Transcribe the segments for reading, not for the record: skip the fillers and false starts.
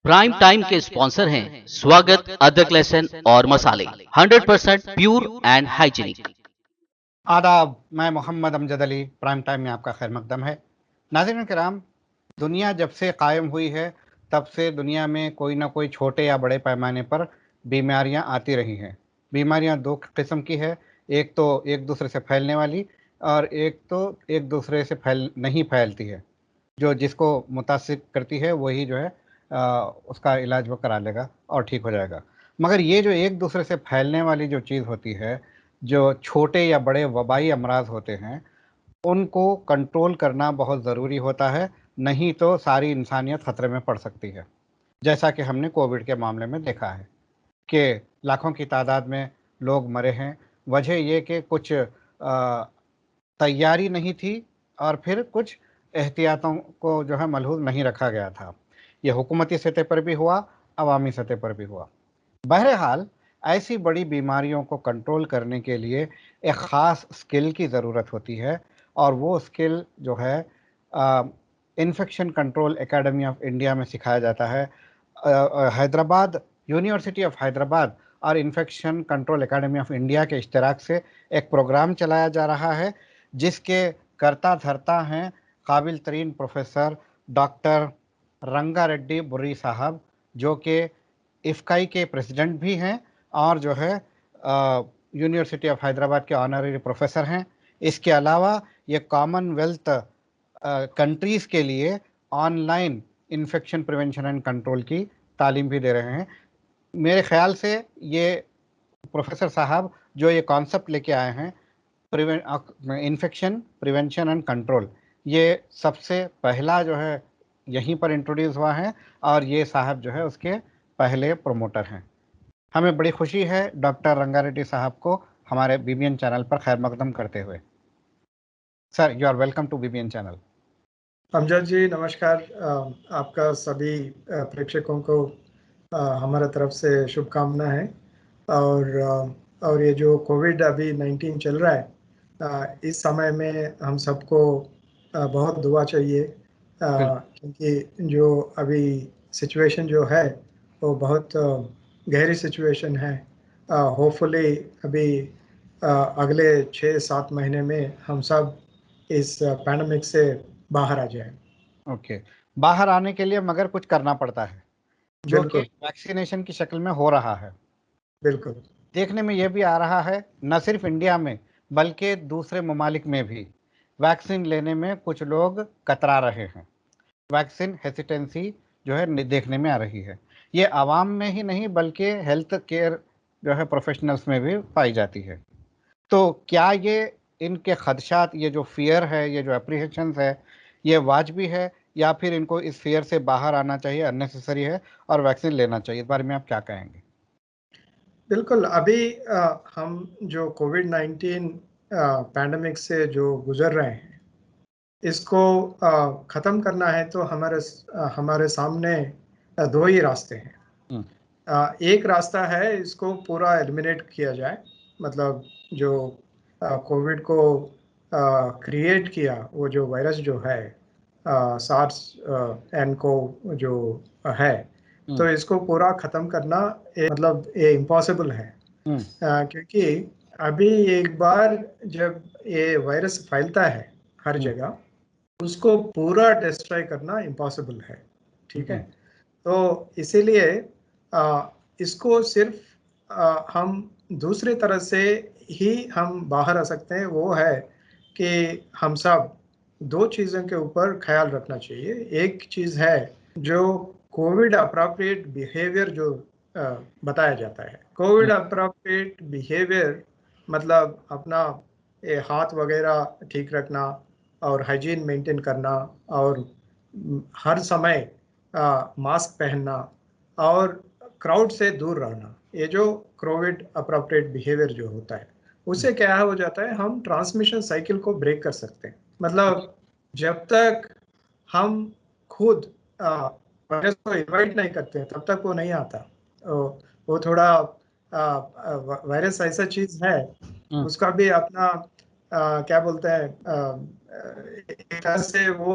Prime time के sponsor हैं स्वागत, अदरक, लहसुन और मसाले, 100% प्योर एंड हाइजीनिक। आदाब, मैं मोहम्मद अमजद अली। प्राइम टाइम में आपका खैर मकदम है। नाज़रीन किराम, दुनिया जब से कायम हुई है तब से दुनिया में कोई ना कोई छोटे या बड़े पैमाने पर बीमारियां आती रही हैं। बीमारियां दो किस्म की है, एक तो एक दूसरे से फैलने वाली और एक तो एक दूसरे से नहीं फैलती है। जो जिसको मुतासिर करती है वही जो है उसका इलाज वो करा लेगा और ठीक हो जाएगा। मगर ये जो एक दूसरे से फैलने वाली जो चीज़ होती है, जो छोटे या बड़े वबाई अमराज होते हैं, उनको कंट्रोल करना बहुत ज़रूरी होता है, नहीं तो सारी इंसानियत ख़तरे में पड़ सकती है। जैसा कि हमने कोविड के मामले में देखा है कि लाखों की तादाद में लोग मरे हैं। वजह ये कि कुछ तैयारी नहीं थी और फिर कुछ एहतियातों को जो है मलहूज़ नहीं रखा गया था। ये हुकूमती सतह पर भी हुआ, अवामी सतह पर भी हुआ। बहरहाल, ऐसी बड़ी बीमारियों को कंट्रोल करने के लिए एक ख़ास स्किल की ज़रूरत होती है और वो स्किल जो है infection control academy of India में सिखाया जाता है। हैदराबाद, यूनिवर्सिटी ऑफ हैदराबाद और infection control academy of India के इश्तराक से एक प्रोग्राम चलाया जा रहा है, जिसके करता धरता हैं काबिल तरीन प्रोफेसर डॉक्टर रंगा रेड्डी बुर्री साहब, जो कि इफ्काई के प्रेसिडेंट भी हैं और जो है यूनिवर्सिटी ऑफ हैदराबाद के ऑनररी प्रोफेसर हैं। इसके अलावा ये कॉमनवेल्थ कंट्रीज़ के लिए online infection prevention and control की तालीम भी दे रहे हैं। मेरे ख्याल से ये प्रोफेसर साहब जो ये कॉन्सेप्ट लेके आए हैं, इन्फेक्शन प्रिवेंशन एंड कंट्रोल, ये सबसे पहला जो है यहीं पर इंट्रोड्यूस हुआ है और ये साहब जो है उसके पहले प्रमोटर हैं। हमें बड़ी खुशी है डॉक्टर रंगारेड्डी साहब को हमारे बीबीएन चैनल पर खैर मकदम करते हुए। Sir, you are welcome to BBN channel. Amjad ji नमस्कार। आपका सभी प्रेक्षकों को हमारा तरफ से शुभकामना है। और ये जो कोविड अभी 19 चल रहा है, इस समय में हम सबको बहुत दुआ चाहिए, क्योंकि जो अभी सिचुएशन जो है वो बहुत गहरी सिचुएशन है। होपफुली अभी अगले 6-7 महीने में हम सब इस पैंडेमिक से बाहर आ जाए। ओके, बाहर आने के लिए मगर कुछ करना पड़ता है, जो कि वैक्सीनेशन की शक्ल में हो रहा है। बिल्कुल, देखने में यह भी आ रहा है न सिर्फ इंडिया में बल्कि दूसरे ममालिक में भी वैक्सीन लेने में कुछ लोग कतरा रहे हैं। वैक्सीन हेसिटेंसी जो है देखने में आ रही है। ये आवाम में ही नहीं बल्कि हेल्थ केयर जो है प्रोफेशनल्स में भी पाई जाती है। तो क्या ये इनके खदशात, ये जो फियर है, ये जो अप्रीहेंशंस है, ये वाजबी है या फिर इनको इस फियर से बाहर आना चाहिए, अननेसेसरी है और वैक्सीन लेना चाहिए? इस बारे में आप क्या कहेंगे? बिल्कुल। अभी हम जो कोविड-19 पैंडेमिक से जो गुजर रहे हैं, इसको ख़त्म करना है तो हमारे सामने दो ही रास्ते हैं। एक रास्ता है इसको पूरा एलिमिनेट किया जाए, मतलब जो कोविड को क्रिएट किया, वो जो वायरस जो है सार्स एन को जो है, तो इसको पूरा ख़त्म करना मतलब ये इम्पॉसिबल है। क्योंकि अभी एक बार जब ये वायरस फैलता है हर जगह, उसको पूरा डिस्ट्रॉय करना इम्पॉसिबल है। ठीक है, तो इसीलिए इसको सिर्फ हम दूसरी तरह से ही हम बाहर आ सकते हैं। वो है कि हम सब दो चीज़ों के ऊपर ख्याल रखना चाहिए। एक चीज़ है जो कोविड अप्रोप्रिएट बिहेवियर जो बताया जाता है। कोविड अप्रोप्रिएट बिहेवियर मतलब अपना हाथ वगैरह ठीक रखना और हाइजीन मेंटेन करना और हर समय मास्क पहनना और क्राउड से दूर रहना। ये जो कोविड अप्रोप्रिएट बिहेवियर जो होता है, उससे क्या हो जाता है, हम ट्रांसमिशन साइकिल को ब्रेक कर सकते हैं। मतलब जब तक हम खुद वायरस को इन्वाइट नहीं करते तब तक वो नहीं आता। वो थोड़ा वायरस ऐसा चीज है, उसका भी अपना क्या बोलते हैं, एक तरह से वो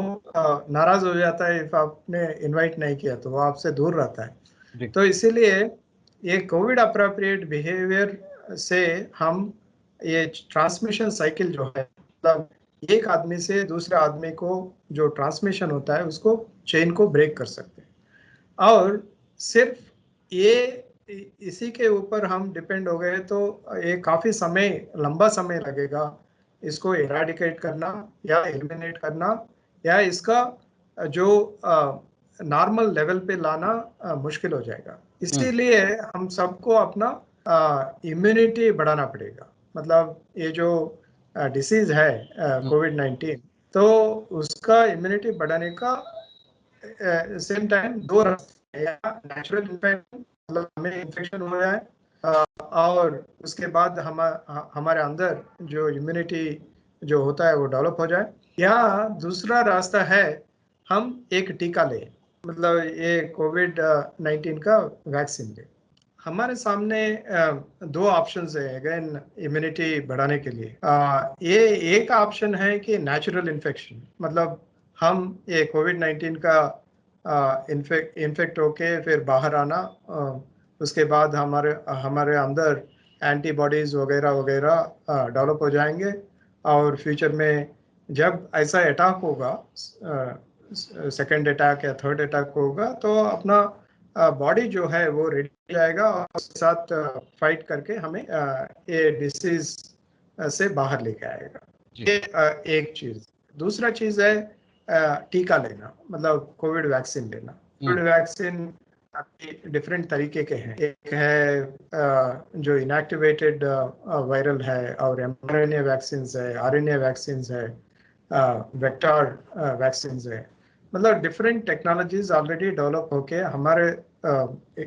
नाराज हो जाता है if आपने इनवाइट नहीं किया, तो वो आपसे दूर रहता है। जी। तो इसीलिए ये कोविड अप्रोप्रिएट बिहेवियर से हम ये ट्रांसमिशन साइकिल जो है, मतलब एक आदमी से दूसरे आदमी को जो ट्रांसमिशन होता है उसको चेन को ब्रेक कर सकते हैं। और सिर्फ ये इसी के ऊपर हम डिपेंड हो गए तो ये काफी समय, लंबा समय लगेगा इसको इराडिकेट करना या एलिमिनेट करना, या इसका जो नॉर्मल लेवल पे लाना मुश्किल हो जाएगा। इसीलिए हम सबको अपना इम्यूनिटी बढ़ाना पड़ेगा। मतलब ये जो डिसीज है कोविड-19, तो उसका इम्यूनिटी बढ़ाने का सेम टाइम दो रास्ते हैं, या नेचुरल इन्फेक्शन, मतलब हमें इन्फेक्शन हो जाए और उसके बाद हमारे अंदर जो इम्यूनिटी जो होता है वो डेवलप हो जाए, या दूसरा रास्ता है हम एक टीका लें, मतलब ये कोविड-19 का वैक्सीन लें। हमारे सामने दो ऑप्शंस है अगेन इम्यूनिटी बढ़ाने के लिए। ये एक ऑप्शन है कि नेचुरल इन्फेक्शन, मतलब हम ये कोविड-19 का इन्फेक्ट होके फिर बाहर आना, उसके बाद हमारे हमारे अंदर एंटीबॉडीज वगैरह वगैरह डेवलप हो जाएंगे, और फ्यूचर में जब ऐसा अटैक होगा, सेकेंड अटैक या थर्ड अटैक होगा, तो अपना बॉडी जो है वो रेडी हो जाएगा और उसके साथ फाइट करके हमें ये डिसीज से बाहर लेके आएगा। ये एक चीज। दूसरा चीज है टीका लेना, मतलब कोविड वैक्सीन लेना। कोविड वैक्सीन डिफरेंट तरीके के हैं। एक है जो इनएक्टिवेटेड वायरल है, और mRNA वैक्सीन है, RNA वैक्सीन है, वेक्टर वैक्सीन है। मतलब डिफरेंट टेक्नोलॉजीज ऑलरेडी डेवलप होके हमारे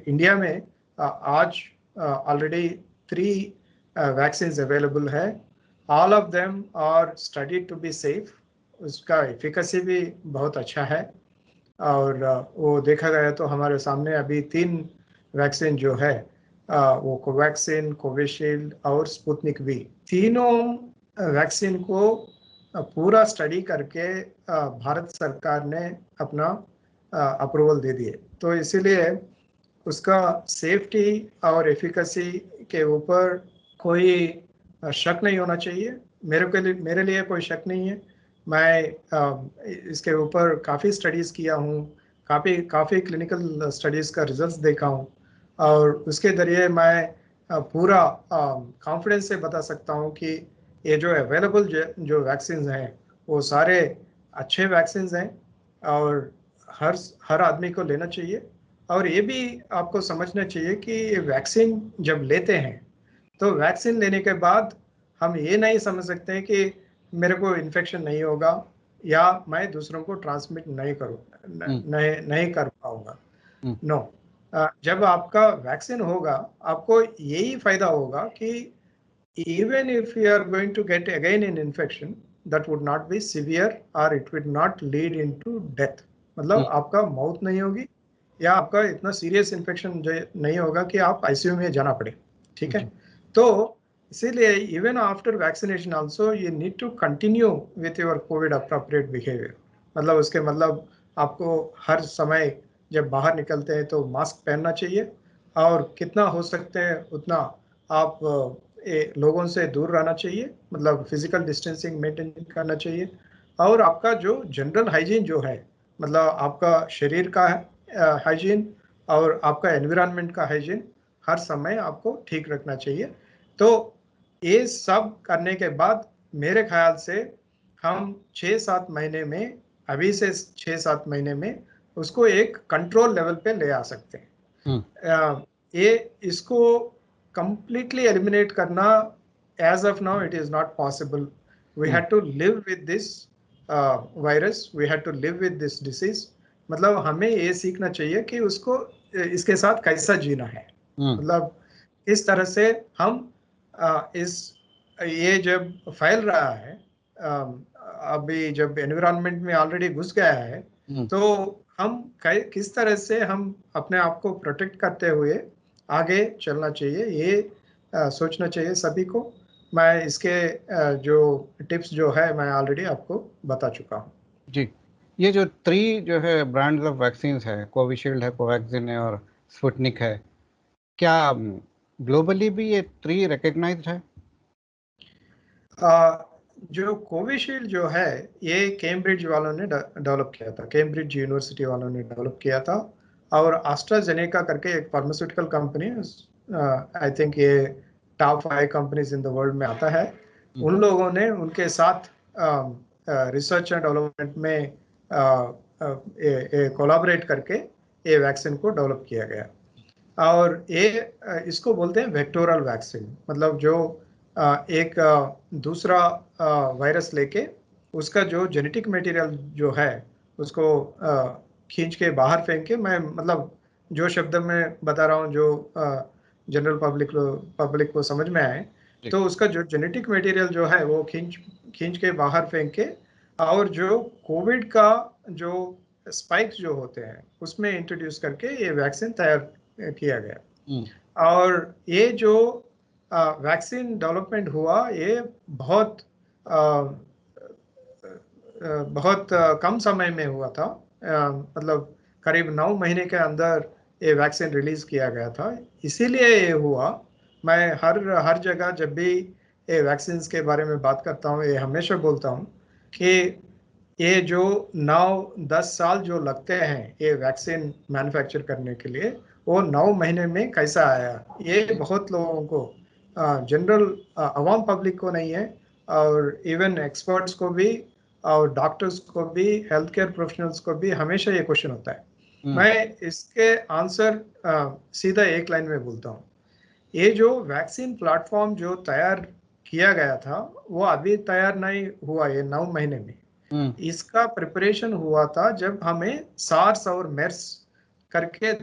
इंडिया में आज ऑलरेडी 3 वैक्सीन अवेलेबल है। All of them are studied to be safe. उसका एफिकेसी भी बहुत अच्छा है, और वो देखा गया तो हमारे सामने अभी 3 वैक्सीन जो है, वो कोवैक्सीन, कोविशील्ड और स्पुतनिक वी, तीनों वैक्सीन को पूरा स्टडी करके भारत सरकार ने अपना अप्रूवल दे दिए। तो इसीलिए उसका सेफ्टी और एफिकेसी के ऊपर कोई शक नहीं होना चाहिए। मेरे लिए कोई शक नहीं है। मैं इसके ऊपर काफ़ी स्टडीज़ किया हूँ, काफ़ी क्लिनिकल स्टडीज़ का रिजल्ट्स देखा हूँ, और उसके ज़रिए मैं पूरा कॉन्फिडेंस से बता सकता हूँ कि ये जो अवेलेबल जो वैक्सीन हैं वो सारे अच्छे वैक्सीन हैं, और हर आदमी को लेना चाहिए। और ये भी आपको समझना चाहिए कि ये वैक्सीन जब लेते हैं, तो वैक्सीन लेने के बाद हम ये नहीं समझ सकते हैं कि मेरे को इन्फेक्शन नहीं होगा या मैं दूसरों को ट्रांसमिट नहीं नहीं कर पाऊंगा। नो, जब आपका वैक्सीन होगा आपको यही फायदा होगा कि even if you are going to get again an infection, that would not be severe or it would not lead into death। मतलब आपका मौत नहीं होगी या आपका इतना सीरियस इन्फेक्शन नहीं होगा कि आप आईसीयू में जाना पड़े। ठीक है, तो इसीलिए even after vaccination also you need to continue with your COVID appropriate behaviour. मतलब उसके मतलब आपको हर समय जब बाहर निकलते हैं तो मास्क पहनना चाहिए, और कितना हो सकते हैं उतना आप लोगों से दूर रहना चाहिए, मतलब फिजिकल डिस्टेंसिंग मेंटेन करना चाहिए। और आपका जो जनरल हाइजीन जो है, मतलब आपका शरीर का हाइजीन और आपका एनवायरनमेंट का हाइजीन हर समय आपको ठीक रखना चाहिए। तो ये सब करने के बाद मेरे ख्याल से हम 6-7 महीने में, अभी से 6-7 महीने में उसको एक कंट्रोल लेवल पे ले आ सकते हैं। ये इसको completely eliminate करना as of now it is not possible. We had to live with this virus, we had to live with this disease। मतलब हमें ये सीखना चाहिए कि उसको इसके साथ कैसा जीना है। मतलब इस तरह से हम ये जब फैल रहा है, अभी जब एनवायरनमेंट में ऑलरेडी घुस गया है, तो हम किस तरह से हम अपने आप को प्रोटेक्ट करते हुए आगे चलना चाहिए, ये सोचना चाहिए सभी को। मैं इसके जो टिप्स जो है मैं ऑलरेडी आपको बता चुका हूँ। जी, ये जो 3 जो है ब्रांड्स ऑफ वैक्सीन्स है, कोविशील्ड है, कोवैक्सिन है और स्पुतनिक है, क्या ग्लोबली भी ये 3 रिकॉग्नाइज्ड है? जो कोविशील्ड जो है ये कैम्ब्रिज वालों ने डेवलप किया था, कैम्ब्रिज यूनिवर्सिटी वालों ने डेवलप किया था, और एस्ट्राजेनेका करके एक फार्मास्यूटिकल कंपनी, आई थिंक ये top 5 companies in the world में आता है, उन लोगों ने उनके साथ रिसर्च एंड डेवलपमेंट में कोलैबोरेट करके ये वैक्सीन को डेवलप किया गया। और ये इसको बोलते हैं वेक्टोरल वैक्सीन, मतलब जो एक दूसरा वायरस लेके उसका जो जेनेटिक मटेरियल जो है उसको खींच के बाहर फेंक के, मैं मतलब जो शब्द में बता रहा हूँ जो जनरल पब्लिक को समझ में आए, तो उसका जो जेनेटिक मटेरियल जो है वो खींच के बाहर फेंक के, और जो कोविड का जो स्पाइक्स जो होते हैं उसमें इंट्रोड्यूस करके ये वैक्सीन तैयार किया गया। और ये जो वैक्सीन डेवलपमेंट हुआ ये बहुत कम समय में हुआ था, मतलब करीब 9 महीने के अंदर ये वैक्सीन रिलीज किया गया था। इसीलिए ये हुआ, मैं हर जगह जब भी ये वैक्सीन के बारे में बात करता हूँ ये हमेशा बोलता हूँ कि ये जो 9-10 साल जो लगते हैं ये वैक्सीन मैन्युफैक्चर करने के लिए, वो 9 महीने में कैसा आया, ये बहुत लोगों को, जनरल आवाम पब्लिक को नहीं है, और इवन एक्सपर्ट्स को भी और डॉक्टर्स को भी, हेल्थ केयर प्रोफेशनल्स को भी हमेशा ये क्वेश्चन होता है। मैं इसके आंसर सीधा एक लाइन में बोलता हूँ, ये जो वैक्सीन प्लेटफॉर्म जो तैयार किया गया था वो अभी तैयार नहीं हुआ ये 9 महीने में। इसका प्रिपरेशन हुआ था जब हमें सार्स और मेर्स करके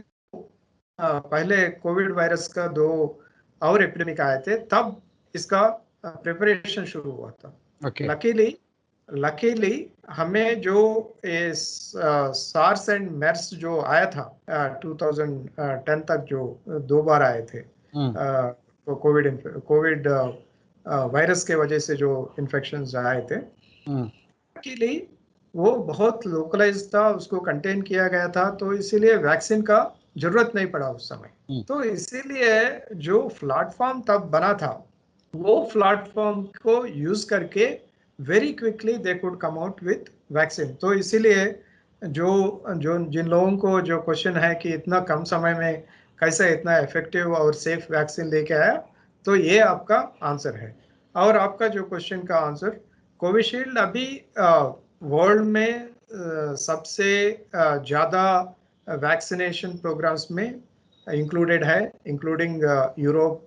पहले कोविड वायरस का 2 और एपिडेमिक आए थे, तब इसका प्रिपरेशन शुरू हुआ था। लकीली हमें जो सार्स एंड मेर्स जो आया था 2010 तक, जो 2 बार आए थे कोविड वायरस के वजह से जो इन्फेक्शंस आए थे, के लिए वो बहुत लोकलाइज था, उसको कंटेन किया गया था, तो इसीलिए वैक्सीन का जरूरत नहीं पड़ा उस समय। तो इसीलिए जो प्लेटफॉर्म तब बना था वो प्लेटफॉर्म को यूज करके very quickly they could come out with vaccine. तो इसीलिए जिन लोगों को जो क्वेश्चन है कि इतना कम समय में कैसे इतना इफेक्टिव और सेफ वैक्सीन लेके आया, तो ये आपका आंसर है। और आपका जो क्वेश्चन का आंसर, कोविशील्ड अभी वर्ल्ड में सबसे ज़्यादा वैक्सीनेशन प्रोग्राम्स में इंक्लूडेड है, including Europe,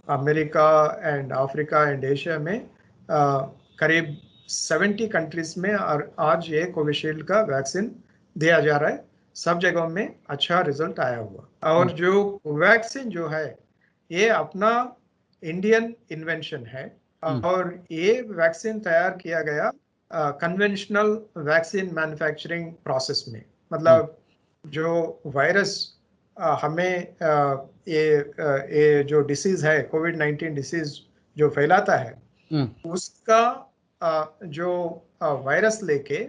America and Africa and Asia में करीब 70 कंट्रीज में और आज ये कोविशील्ड का वैक्सीन दिया जा रहा है। सब जगहों में अच्छा रिजल्ट आया हुआ। और जो कोवैक्सीन जो है ये अपना इंडियन इन्वेंशन है, और ये वैक्सीन तैयार किया गया कन्वेंशनल वैक्सीन मैन्युफैक्चरिंग प्रोसेस में। मतलब जो वायरस हमें ये जो डिसीज है कोविड-19 डिसीज जो फैलाता है, उसका जो वायरस लेके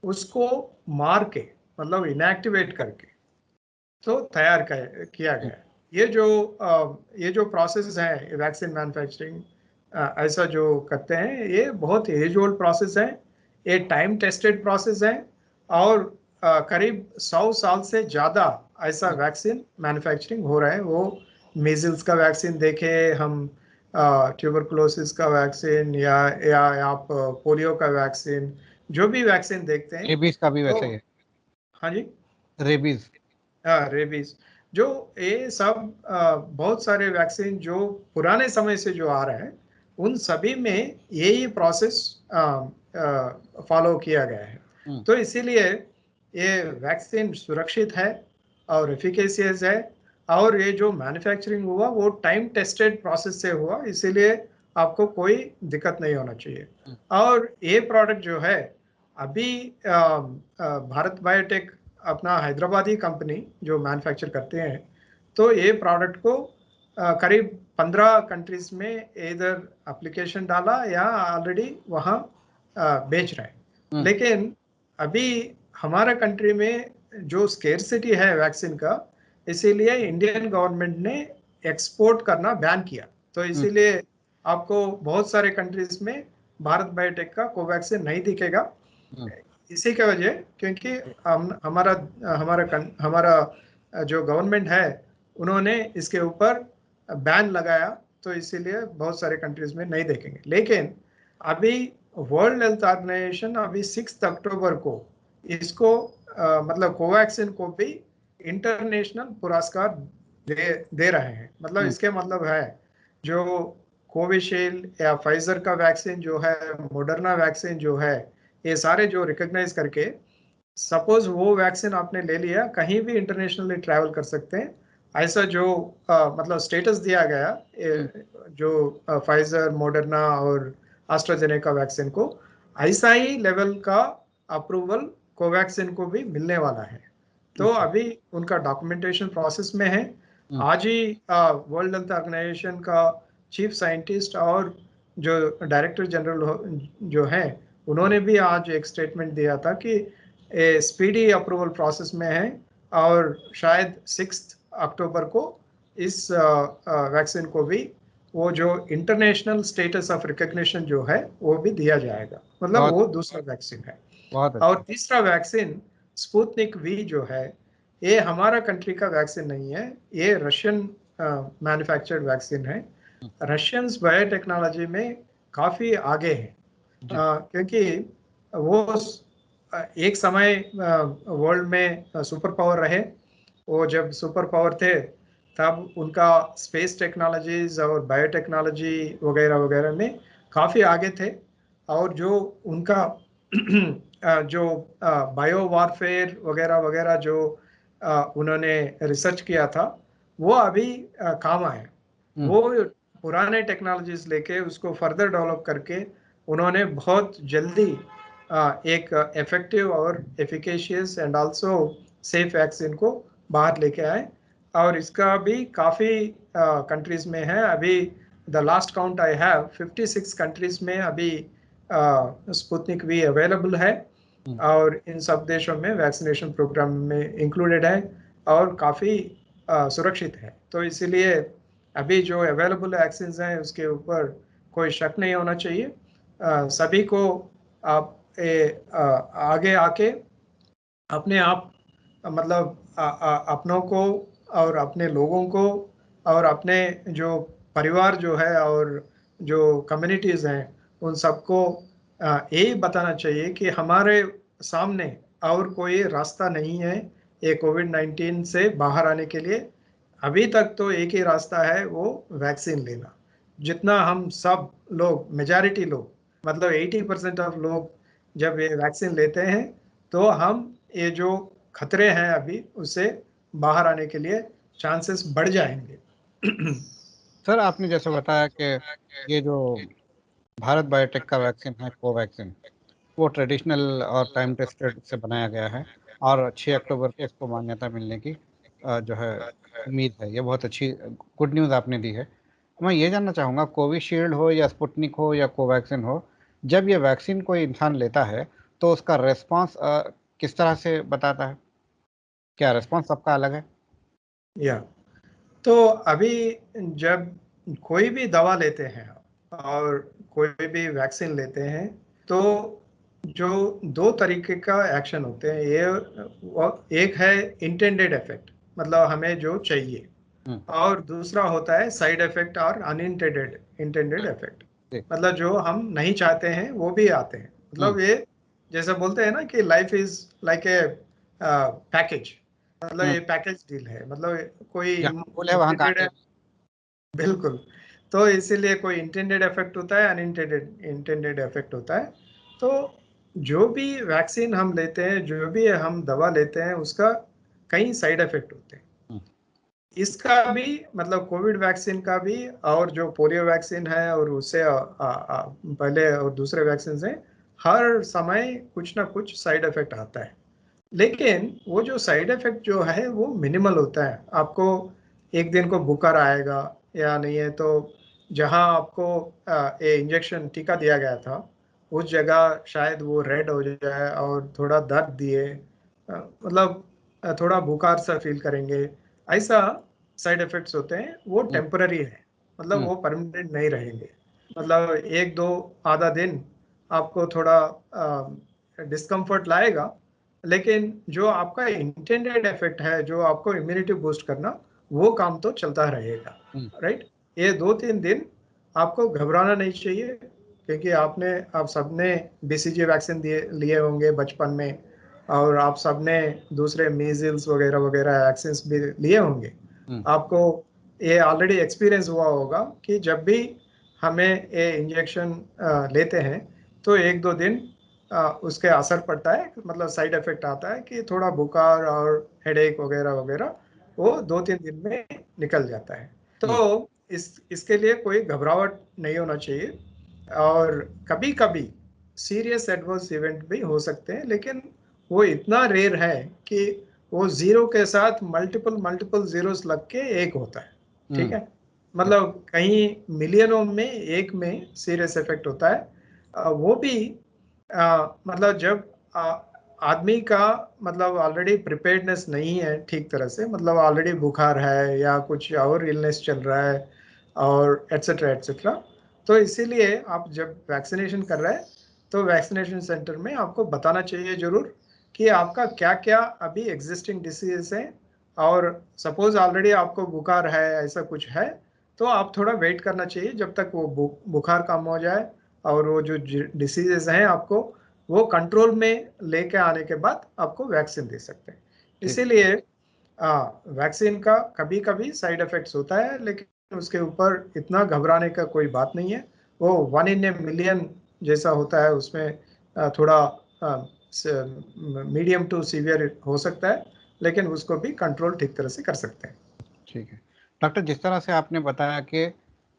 उसको मार के, मतलब इनएक्टिवेट करके तो तैयार किया गया। ये जो प्रोसेस है वैक्सीन मैन्युफैक्चरिंग, ऐसा जो करते हैं, ये बहुत एज ओल्ड प्रोसेस है, ये टाइम टेस्टेड प्रोसेस है, और करीब 100 साल से ज़्यादा ऐसा वैक्सीन मैन्युफैक्चरिंग हो रहा है। वो मीजल्स का वैक्सीन देखे हम, ट्यूबरकुलोसिस का वैक्सीन, या आप पोलियो का वैक्सीन, जो भी वैक्सीन देखते हैं, रेबीज का भी वैसे ही है। हाँ जी, रेबीज, रेबीज, जो ये सब बहुत सारे वैक्सीन जो पुराने समय से जो आ रहे हैं, उन सभी में यही प्रोसेस फॉलो किया गया है। तो इसीलिए ये वैक्सीन सुरक्षित है और एफिकेशियस है, और ये जो मैन्युफैक्चरिंग हुआ वो टाइम टेस्टेड प्रोसेस से हुआ, इसीलिए आपको कोई दिक्कत नहीं होना चाहिए। और ये प्रोडक्ट जो है अभी भारत बायोटेक अपना हैदराबादी कंपनी जो मैन्युफैक्चर करते हैं, तो ये प्रोडक्ट को करीब 15 कंट्रीज में इधर एप्लीकेशन डाला या ऑलरेडी वहाँ बेच रहे हैं। लेकिन अभी हमारा कंट्री में जो स्केर्सिटी है वैक्सीन का, इसीलिए इंडियन गवर्नमेंट ने एक्सपोर्ट करना बैन किया। तो इसीलिए आपको बहुत सारे कंट्रीज में भारत बायोटेक का कोवैक्सीन नहीं दिखेगा। इसी के वजह, क्योंकि हमारा जो गवर्नमेंट है उन्होंने इसके ऊपर बैन लगाया, तो इसीलिए बहुत सारे कंट्रीज में नहीं देखेंगे। लेकिन अभी वर्ल्ड हेल्थ ऑर्गेनाइजेशन अभी 6 अक्टूबर को इसको मतलब कोवैक्सीन को भी इंटरनेशनल पुरस्कार दे रहे हैं। मतलब इसके मतलब है जो कोविशील्ड या फाइजर का वैक्सीन जो है, मॉडर्ना वैक्सीन जो है, ये सारे जो रिकॉग्नाइज करके, सपोज वो वैक्सीन आपने ले लिया, कहीं भी इंटरनेशनली ट्रैवल कर सकते हैं, ऐसा जो मतलब स्टेटस दिया गया जो फाइजर, मॉडर्ना और एस्ट्राजेनेका वैक्सीन को, ऐसा ही लेवल का अप्रूवल कोवैक्सीन को भी मिलने वाला है। तो अभी उनका डॉक्यूमेंटेशन प्रोसेस में है। आज ही वर्ल्ड हेल्थ ऑर्गेनाइजेशन का चीफ साइंटिस्ट और जो डायरेक्टर जनरल जो है, उन्होंने भी आज एक स्टेटमेंट दिया था कि स्पीडी अप्रूवल प्रोसेस में है और शायद 6 अक्टूबर को इस वैक्सीन को भी वो जो इंटरनेशनल स्टेटस ऑफ रिकॉग्निशन जो है वो भी दिया जाएगा। मतलब वो दूसरा वैक्सीन है। और तीसरा वैक्सीन स्पुतनिक वी जो है, ये हमारा कंट्री का वैक्सीन नहीं है, ये रशियन मैन्युफैक्चर्ड वैक्सीन है। रशियंस बायोटेक्नोलॉजी में काफ़ी आगे हैं, क्योंकि वो एक समय वर्ल्ड में सुपर पावर रहे। वो जब सुपर पावर थे तब उनका स्पेस टेक्नोलॉजीज और बायोटेक्नोलॉजी वगैरह वगैरह में काफ़ी आगे थे। और जो उनका जो बायो वारफेयर वगैरह वगैरह जो उन्होंने रिसर्च किया था, वो अभी काम आए। वो पुराने टेक्नोलॉजीज लेके उसको फर्दर डेवलप करके उन्होंने बहुत जल्दी एक इफेक्टिव और efficacious and also safe vaccine को बाहर लेके आए। और इसका भी काफ़ी कंट्रीज में है। अभी the last count I have 56 countries में अभी स्पुतनिक वी अवेलेबल है, और इन सब देशों में वैक्सीनेशन प्रोग्राम में इंक्लूडेड है और काफ़ी सुरक्षित है। तो इसीलिए अभी जो अवेलेबल वैक्सीन हैं उसके ऊपर कोई शक नहीं होना चाहिए। सभी को आप आगे आके अपने आप मतलब अपनों को और अपने लोगों को और अपने जो परिवार जो है और जो कम्युनिटीज़ हैं उन सबको यही बताना चाहिए कि हमारे सामने और कोई रास्ता नहीं है ये कोविड-19 से बाहर आने के लिए। अभी तक तो एक ही रास्ता है, वो वैक्सीन लेना। जितना हम सब लोग, मेजॉरिटी लोग, मतलब 80% ऑफ लोग जब ये वैक्सीन लेते हैं तो हम ये जो खतरे हैं अभी उससे बाहर आने के लिए चांसेस बढ़ जाएंगे। सर, आपने जैसे बताया कि ये जो भारत बायोटेक का वैक्सीन है कोवैक्सीन, वो ट्रेडिशनल और टाइम टेस्टेड से बनाया गया है और 6 अक्टूबर को इसको मान्यता मिलने की जो है उम्मीद है। ये बहुत अच्छी गुड न्यूज़ आपने दी है। मैं ये जानना चाहूँगा, कोविशील्ड हो या स्पुतनिक हो या कोवैक्सीन हो, जब ये वैक्सीन कोई इंसान लेता है तो उसका रेस्पॉन्स किस तरह से बताता है? क्या रेस्पॉन्स सबका अलग है? या तो अभी जब कोई भी दवा लेते हैं और कोई भी वैक्सीन लेते हैं तो जो 2 तरीके का एक्शन होते हैं। ये एक है इंटेंडेड इफेक्ट, मतलब हमें जो चाहिए, और दूसरा होता है साइड इफेक्ट और अनइंटेंडेड इफेक्ट, मतलब जो हम नहीं चाहते हैं वो भी आते हैं। मतलब ये जैसे बोलते हैं ना कि life is like a package, मतलब ये पैकेज डील है, मतलब कोई है। बिल्कुल। तो इसीलिए कोई इंटेंडेड इफेक्ट होता है, अनइंटेंडेड इफेक्ट होता है। तो जो भी वैक्सीन हम लेते हैं, जो भी हम दवा लेते हैं, उसका कई साइड इफेक्ट होते हैं। इसका भी मतलब कोविड वैक्सीन का भी और जो पोलियो वैक्सीन है और उससे पहले और दूसरे वैक्सीन हैं, हर समय कुछ ना कुछ साइड इफेक्ट आता है। लेकिन वो जो साइड इफेक्ट जो है वो मिनिमल होता है। आपको एक दिन को बुखार आएगा, या नहीं है, तो जहां आपको ये इंजेक्शन टीका दिया गया था उस जगह शायद वो रेड हो जाए और थोड़ा दर्द दिए, मतलब थोड़ा बुखार सा फील करेंगे, ऐसा साइड इफेक्ट्स होते हैं। वो टेम्पररी है, मतलब वो परमानेंट नहीं रहेंगे। मतलब एक दो आधा दिन आपको थोड़ा डिस्कम्फर्ट लाएगा, लेकिन जो आपका इंटेंडेड इफेक्ट है, जो आपको इम्यूनिटी बूस्ट करना, वो काम तो चलता रहेगा, राइट। ये 2-3 दिन आपको घबराना नहीं चाहिए, क्योंकि आप सबने BCG वैक्सीन लिए होंगे बचपन में, और आप सबने दूसरे मीजल्स वगैरह वगैरह वैक्सीन भी लिए होंगे। आपको ये ऑलरेडी एक्सपीरियंस हुआ होगा कि जब भी हमें ये इंजेक्शन लेते हैं तो 1-2 दिन उसके असर पड़ता है, मतलब साइड इफेक्ट आता है कि थोड़ा बुखार और हेडेक वगैरह वगैरह, वो 2-3 दिन में निकल जाता है। तो इसके लिए कोई घबराहट नहीं होना चाहिए। और कभी कभी सीरियस एडवर्स इवेंट भी हो सकते हैं, लेकिन वो इतना रेयर है कि वो जीरो के साथ मल्टीपल मल्टीपल जीरोस लग के एक होता है, ठीक है। मतलब कहीं मिलियनों में एक में सीरियस इफेक्ट होता है। वो भी मतलब जब आदमी का मतलब ऑलरेडी प्रिपेयर्डनेस नहीं है ठीक तरह से, मतलब ऑलरेडी बुखार है या कुछ और इलनेस चल रहा है और एट्सेट्रा एट्सेट्रा। तो इसीलिए आप जब वैक्सीनेशन कर रहे हैं तो वैक्सीनेशन सेंटर में आपको बताना चाहिए जरूर कि आपका क्या क्या अभी एग्जिस्टिंग डिसीज है, और सपोज ऑलरेडी आपको बुखार है, ऐसा कुछ है, तो आप थोड़ा वेट करना चाहिए जब तक वो बुखार कम हो जाए, और वो जो डिसीजेस हैं आपको वो कंट्रोल में लेके आने के बाद आपको वैक्सीन दे सकते हैं। इसीलिए वैक्सीन का कभी कभी साइड इफेक्ट्स होता है, लेकिन उसके ऊपर इतना घबराने का कोई बात नहीं है। वो 1 in a million जैसा होता है, उसमें थोड़ा मीडियम टू सीवियर हो सकता है, लेकिन उसको भी कंट्रोल ठीक तरह से कर सकते हैं। ठीक है डॉक्टर, जिस तरह से आपने बताया कि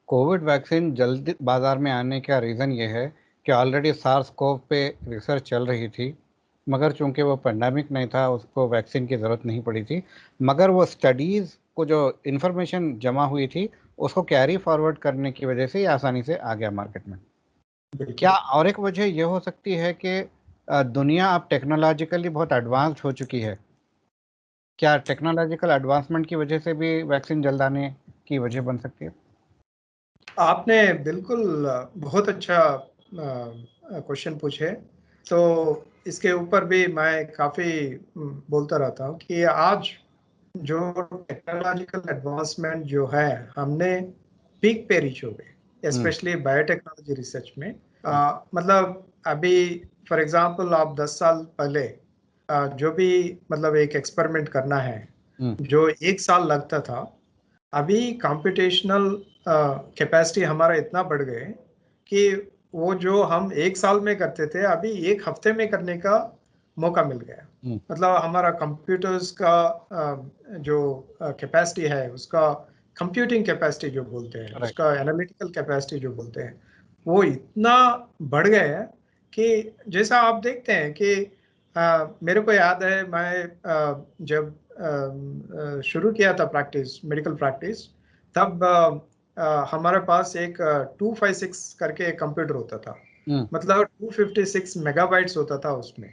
कोविड वैक्सीन जल्दी बाजार में आने का रीज़न ये है कि ऑलरेडी सार्स कोव पे रिसर्च चल रही थी, मगर चूंकि वो पेंडेमिक नहीं था उसको वैक्सीन की ज़रूरत नहीं पड़ी थी, मगर वो स्टडीज़ को जो इन्फॉर्मेशन जमा हुई थी उसको कैरी फॉरवर्ड करने की वजह से ये आसानी से आ गया मार्केट में। क्या और एक वजह ये हो सकती है कि दुनिया अब टेक्नोलॉजिकली बहुत एडवांस्ड हो चुकी है? क्या टेक्नोलॉजिकल एडवांसमेंट की वजह से भी वैक्सीन जल्द आने की वजह बन सकती है? आपने बिल्कुल बहुत अच्छा क्वेश्चन पूछे। तो इसके ऊपर भी मैं काफ़ी बोलता रहता हूँ कि आज जो टेक्नोलॉजिकल एडवांसमेंट जो है, हमने पीक पे रीच हो गए, स्पेशली बायोटेक्नोलॉजी रिसर्च में। मतलब अभी फॉर एग्जांपल आप 10 साल पहले जो भी मतलब एक एक्सपेरिमेंट करना है जो 1 साल लगता था, अभी कंप्यूटेशनल कैपेसिटी हमारा इतना बढ़ गए कि वो जो हम 1 साल में करते थे अभी 1 हफ्ते में करने का मौका मिल गया। मतलब हमारा कंप्यूटर्स का जो कैपेसिटी है, उसका कंप्यूटिंग कैपेसिटी जो बोलते हैं, उसका एनालिटिकल कैपेसिटी जो बोलते हैं, वो इतना बढ़ गया है कि जैसा आप देखते हैं कि मेरे को याद है मैं जब शुरू किया था प्रैक्टिस, मेडिकल प्रैक्टिस, तब हमारे पास एक 256 करके एक कंप्यूटर होता था। मतलब 256 मेगाबाइट्स होता था उसमें।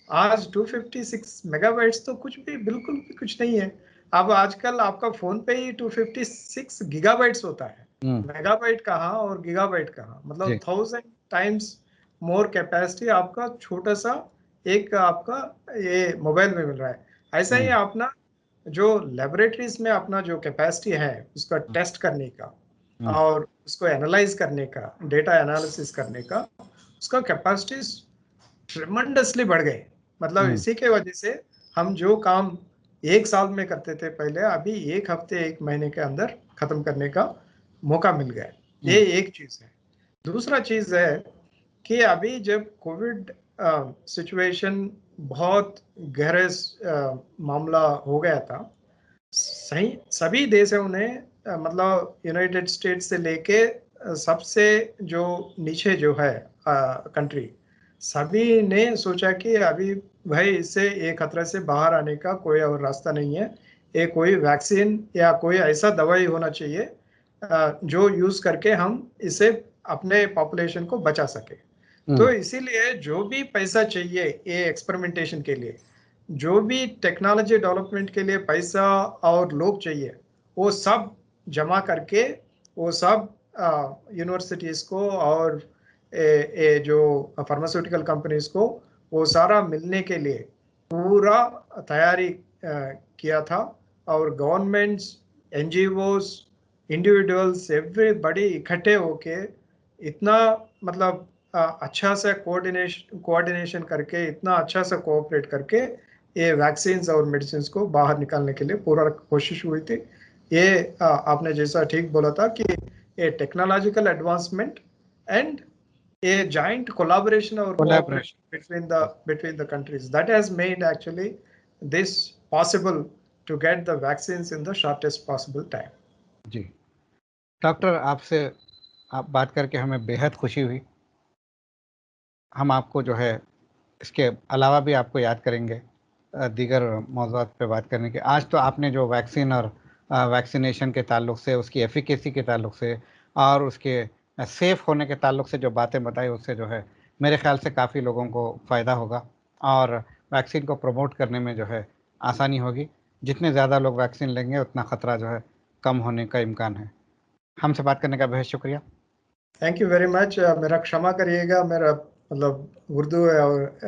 आज 256 मेगाबाइट्स तो कुछ भी, बिल्कुल भी कुछ नहीं है। अब आजकल आपका फोन पे ही 256 गीगाबाइट्स होता है। मेगाबाइट कहाँ और गीगाबाइट कहाँ, मतलब 1000 टाइम्स मोर कैपेसिटी आपका छोटा सा एक आपका ये मोबाइल में मिल रहा है। ऐसा ही अपना जो लेबोरेटरीज में अपना जो कैपेसिटी है उसका टेस्ट करने का और उसको एनालाइज करने का, डेटा एनालिसिस करने का, उसका कैपेसिटी ट्रेमेंडसली बढ़ गए। मतलब इसी के वजह से हम जो काम 1 साल में करते थे पहले, अभी 1 हफ्ते 1 महीने के अंदर खत्म करने का मौका मिल गया। ये एक चीज है। दूसरा चीज है कि अभी जब कोविड सिचुएशन बहुत गहरे मामला हो गया था, सही सभी देशों ने मतलब यूनाइटेड स्टेट्स से लेके सबसे जो नीचे जो है कंट्री, सभी ने सोचा कि अभी भाई इससे ये खतरे से बाहर आने का कोई और रास्ता नहीं है, ये कोई वैक्सीन या कोई ऐसा दवाई होना चाहिए जो यूज करके हम इसे अपने पॉपुलेशन को बचा सके। तो इसीलिए जो भी पैसा चाहिए ये एक्सपेरिमेंटेशन के लिए, जो भी टेक्नोलॉजी डेवलपमेंट के लिए पैसा और लोग चाहिए, वो सब जमा करके वो सब यूनिवर्सिटीज को और जो फार्मास्यूटिकल कंपनीज को वो सारा मिलने के लिए पूरा तैयारी किया था। और गवर्नमेंट्स, एनजीओस, इंडिविजुअल्स, एवरीबॉडी इकट्ठे होके इतना मतलब अच्छा से कोऑर्डिनेशन करके, इतना अच्छा से कोऑपरेट करके ये वैक्सीन्स और मेडिसिन को बाहर निकालने के लिए पूरा कोशिश हुई थी। ये आपने जैसा ठीक बोला था कि ये technological advancement and a joint collaboration or cooperation between the countries that has made actually this possible to get the vaccines in the shortest possible time. जी डॉक्टर, आपसे आप बात करके हमें बेहद खुशी हुई। हम आपको जो है इसके अलावा भी आपको याद करेंगे दीगर मौज़ूआत पे बात करने के। आज तो आपने जो वैक्सीन और वैक्सीनेशन के ताल्लुक से, उसकी एफिकेसी के ताल्लुक से और उसके सेफ होने के ताल्लुक से जो बातें बताई, उससे जो है मेरे ख्याल से काफ़ी लोगों को फ़ायदा होगा और वैक्सीन को प्रमोट करने में जो है आसानी होगी। जितने ज़्यादा लोग वैक्सीन लेंगे उतना ख़तरा जो है कम होने का इम्कान है। हमसे बात करने का बेहद शुक्रिया। Thank you very much. मेरा क्षमा करिएगा, मेरा मतलब उर्दू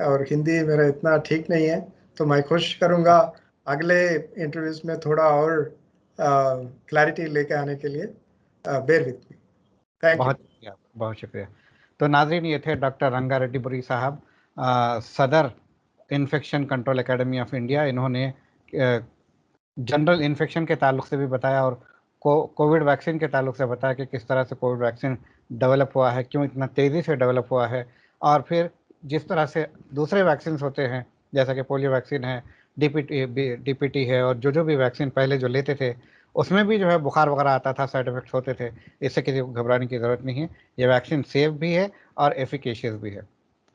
और हिंदी मेरा इतना ठीक नहीं है, तो मैं कोशिश करूँगा अगले इंटरव्यूज में थोड़ा और क्लैरिटी लेके आने के लिए। Bear with me. Thank you. बहुत शुक्रिया। तो नाज़रीन, ये थे डॉक्टर रंगा रेड्डी बुरी साहब, सदर infection control academy of India. इन्होंने जनरल इन्फेक्शन के ताल्लुक से भी बताया और कोविड वैक्सीन के ताल्लुक से बताया कि किस तरह से कोविड वैक्सीन डेवलप हुआ है, क्यों इतना तेज़ी से डेवलप हुआ है, और फिर जिस तरह से दूसरे वैक्सीन होते हैं जैसा कि पोलियो वैक्सीन है, डीपीटी है, और जो भी वैक्सीन पहले जो लेते थे उसमें भी जो है बुखार वगैरह आता था, साइड इफेक्ट्स होते थे। इससे किसी को घबराने की ज़रूरत नहीं है। ये वैक्सीन सेफ भी है और एफिकेशियस भी है।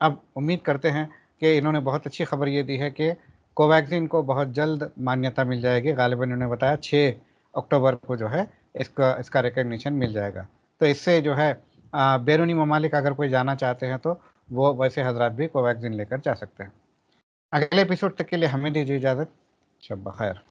अब उम्मीद करते हैं कि इन्होंने बहुत अच्छी खबर ये दी है कि कोवैक्सीन को बहुत जल्द मान्यता मिल जाएगी। गालिबन इन्होंने बताया 6 अक्टूबर को जो है इसका रिकग्निशन मिल जाएगा। तो इससे जो है बैरूनी ममालिक अगर कोई जाना चाहते हैं तो वो वैसे हजरात भी कोवैक्सीन लेकर जा सकते हैं। अगले एपिसोड तक के लिए हमें दीजिए इजाज़त। शब बखैर।